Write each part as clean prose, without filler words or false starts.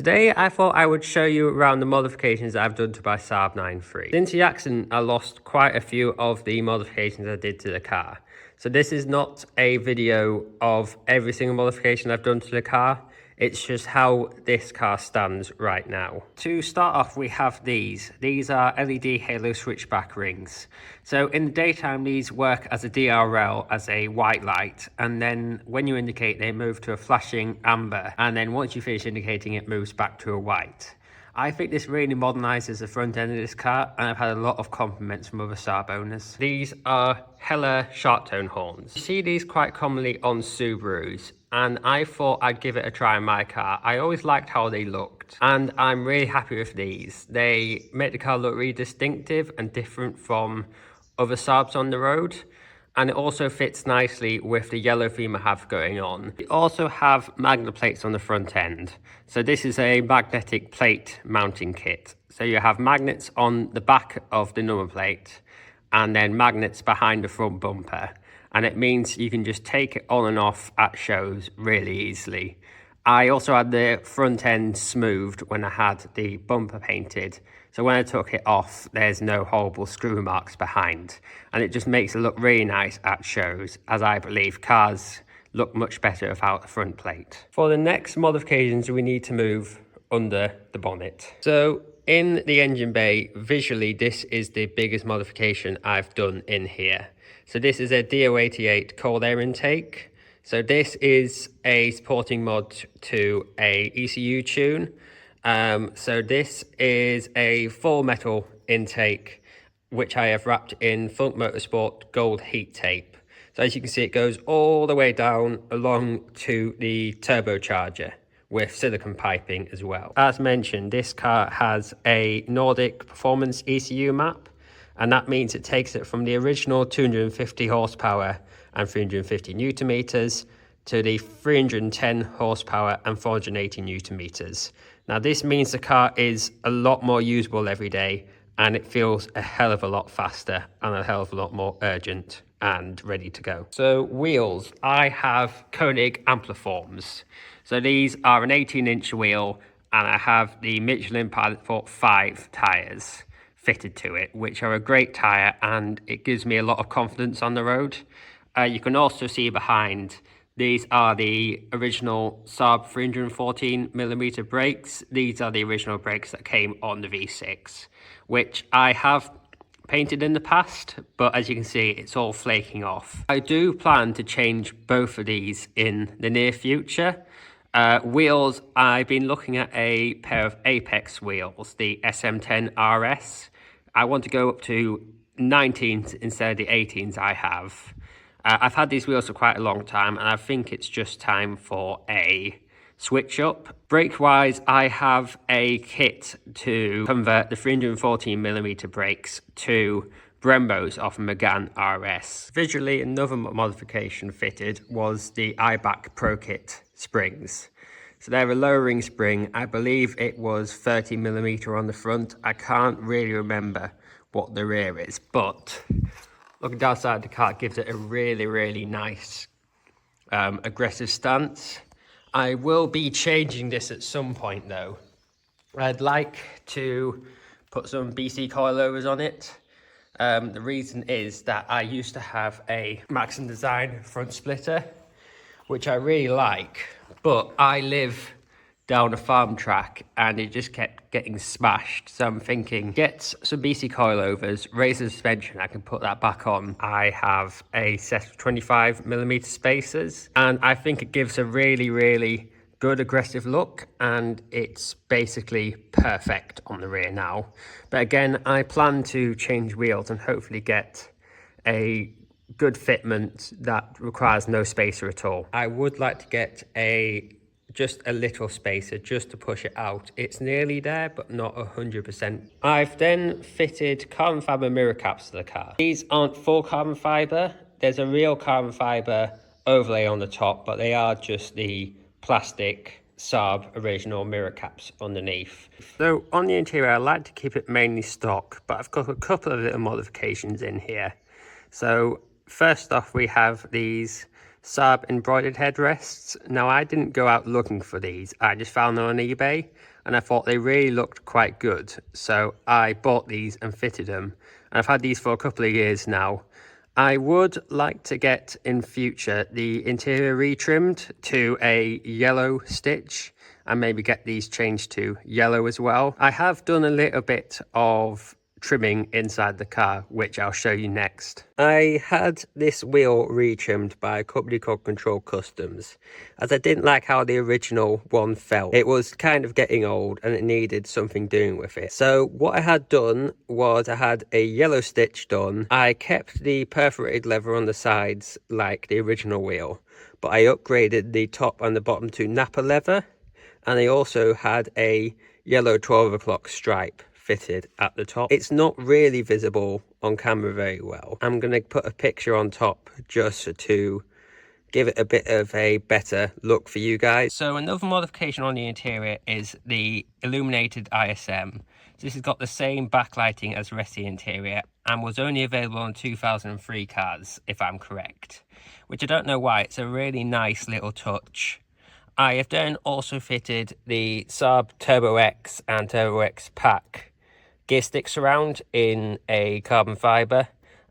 Today I thought I would show you around the modifications that I've done to my Saab 9.3. Since the accident I lost quite a few of the modifications I did to the car. So this is not a video of every single modification I've done to the car. It's just how this car stands right now. To start off, we have these. These are LED halo switchback rings. So in the daytime, these work as a DRL, as a white light. And then when you indicate, they move to a flashing amber. And then once you finish indicating, it moves back to a white. I think this really modernises the front end of this car, and I've had a lot of compliments from other Saab owners. These are Hella sharp tone horns. You see these quite commonly on Subarus, and I thought I'd give it a try in my car. I always liked how they looked, and I'm really happy with these. They make the car look really distinctive and different from other Saabs on the road. And it also fits nicely with the yellow theme I have going on. We also have magnet plates on the front end. So this is a magnetic plate mounting kit. So you have magnets on the back of the number plate and then magnets behind the front bumper. And it means you can just take it on and off at shows really easily. I also had the front end smoothed when I had the bumper painted. So when I took it off, there's no horrible screw marks behind. And it just makes it look really nice at shows, as I believe cars look much better without the front plate. For the next modifications, we need to move under the bonnet. So in the engine bay, visually, this is the biggest modification I've done in here. So this is a DO88 cold air intake. So this is a supporting mod to a ECU tune. So this is a full metal intake, which I have wrapped in Funk Motorsport gold heat tape. So as you can see, it goes all the way down along to the turbocharger with silicone piping as well. As mentioned, this car has a Nordic performance ECU map, and that means it takes it from the original 250 horsepower and 350 newton meters to the 310 horsepower and 480 newton meters. Now this means the car is a lot more usable every day, and it feels a hell of a lot faster and a hell of a lot more urgent and ready to go. So wheels, I have Koenig Ampliforms. So these are an 18-inch wheel, and I have the Michelin Pilot Sport 5 tyres fitted to it, which are a great tyre, and it gives me a lot of confidence on the road. You can also see behind, these are the original Saab 314mm brakes. These are the original brakes that came on the V6, which I have painted in the past, but as you can see, it's all flaking off. I do plan to change both of these in the near future. Wheels, I've been looking at a pair of Apex wheels, the SM10 RS. I want to go up to 19s instead of the 18s I have. I've had these wheels for quite a long time, and I think it's just time for a switch up. Brake wise, I have a kit to convert the 314mm brakes to Brembos off Megane RS. Visually, another modification fitted was the iBack Pro Kit springs. So they're a lowering spring. I believe it was 30mm on the front. I can't really remember what the rear is, but looking down side of the car gives it a really nice aggressive stance. I will be changing this at some point though. I'd like to put some BC coilovers on it. The reason is that I used to have a Maxim Design front splitter, which I really like, but I live down a farm track and it just kept getting smashed. So I'm thinking, get some BC coilovers, raise the suspension, I can put that back on. I have a set of 25mm spacers, and I think it gives a really good aggressive look, and it's basically perfect on the rear now. But again, I plan to change wheels and hopefully get a good fitment that requires no spacer at all. I would like to get just a little spacer just to push it out. It's nearly there, but not 100%. I've then fitted carbon fiber mirror caps to the car. These aren't full carbon fiber. There's a real carbon fiber overlay on the top, but they are just the plastic Saab original mirror caps underneath. So on the interior, I like to keep it mainly stock, but I've got a couple of little modifications in here. So first off, we have these Saab embroidered headrests. Now, I didn't go out looking for these. I just found them on eBay and I thought they really looked quite good. So I bought these and fitted them. And I've had these for a couple of years now. I would like to get in future the interior retrimmed to a yellow stitch and maybe get these changed to yellow as well. I have done a little bit of trimming inside the car, which I'll show you next. I had this wheel retrimmed by a company called Control Customs, as I didn't like how the original one felt. It was kind of getting old and it needed something doing with it. So what I had done was I had a yellow stitch done. I kept the perforated leather on the sides like the original wheel, but I upgraded the top and the bottom to Napa leather, and I also had a yellow 12 o'clock stripe fitted at the top. It's not really visible on camera very well. I'm going to put a picture on top just to give it a bit of a better look for you guys. So another modification on the interior is the illuminated ISM. This has got the same backlighting as the rest of the interior and was only available on 2003 cars, if I'm correct, which I don't know why. It's a really nice little touch. I have then also fitted the Saab Turbo X and Turbo X pack gear stick surround in a carbon fibre,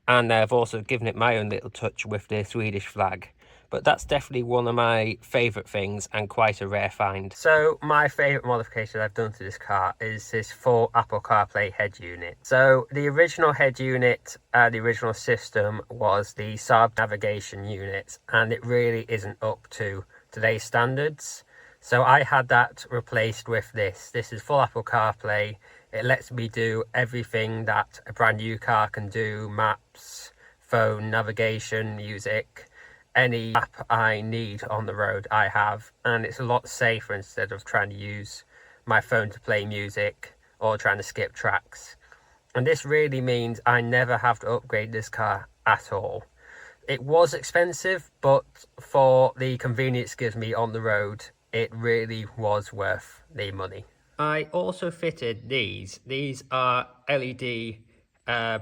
and I've also given it my own little touch with the Swedish flag. But that's definitely one of my favourite things and quite a rare find. So my favourite modification I've done to this car is this full Apple CarPlay head unit. So the original head unit, the original system was the Saab navigation unit, and it really isn't up to today's standards. So I had that replaced with this. This is full Apple CarPlay. It lets me do everything that a brand new car can do: maps, phone, navigation, music, any app I need on the road I have. And it's a lot safer instead of trying to use my phone to play music or trying to skip tracks. And this really means I never have to upgrade this car at all. It was expensive, but for the convenience it gives me on the road, it really was worth the money. I also fitted these. These are LED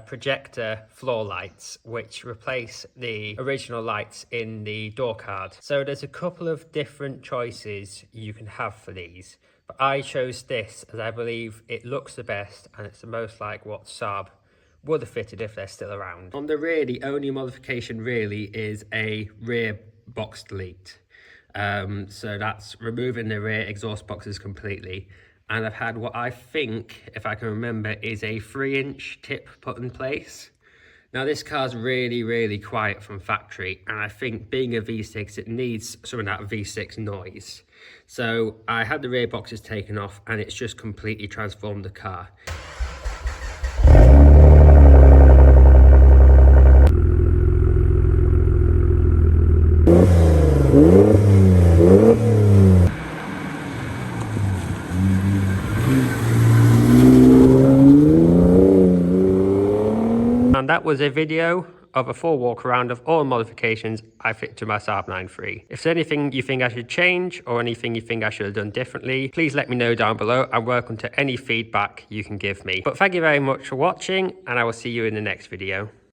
projector floor lights, which replace the original lights in the door card. So there's a couple of different choices you can have for these, but I chose this as I believe it looks the best and it's the most like what Saab would have fitted if they're still around. On the rear, the only modification really is a rear box delete. So that's removing the rear exhaust boxes completely. And I've had what I think, if I can remember, is a 3-inch tip put in place. Now this car's really, really quiet from factory, and I think being a V6, it needs some of that V6 noise. So I had the rear boxes taken off and it's just completely transformed the car. And that was a video of a full walk around of all the modifications I fit to my Saab 9.3. If there's anything you think I should change or anything you think I should have done differently, please let me know down below. I'm welcome to any feedback you can give me. But thank you very much for watching, and I will see you in the next video.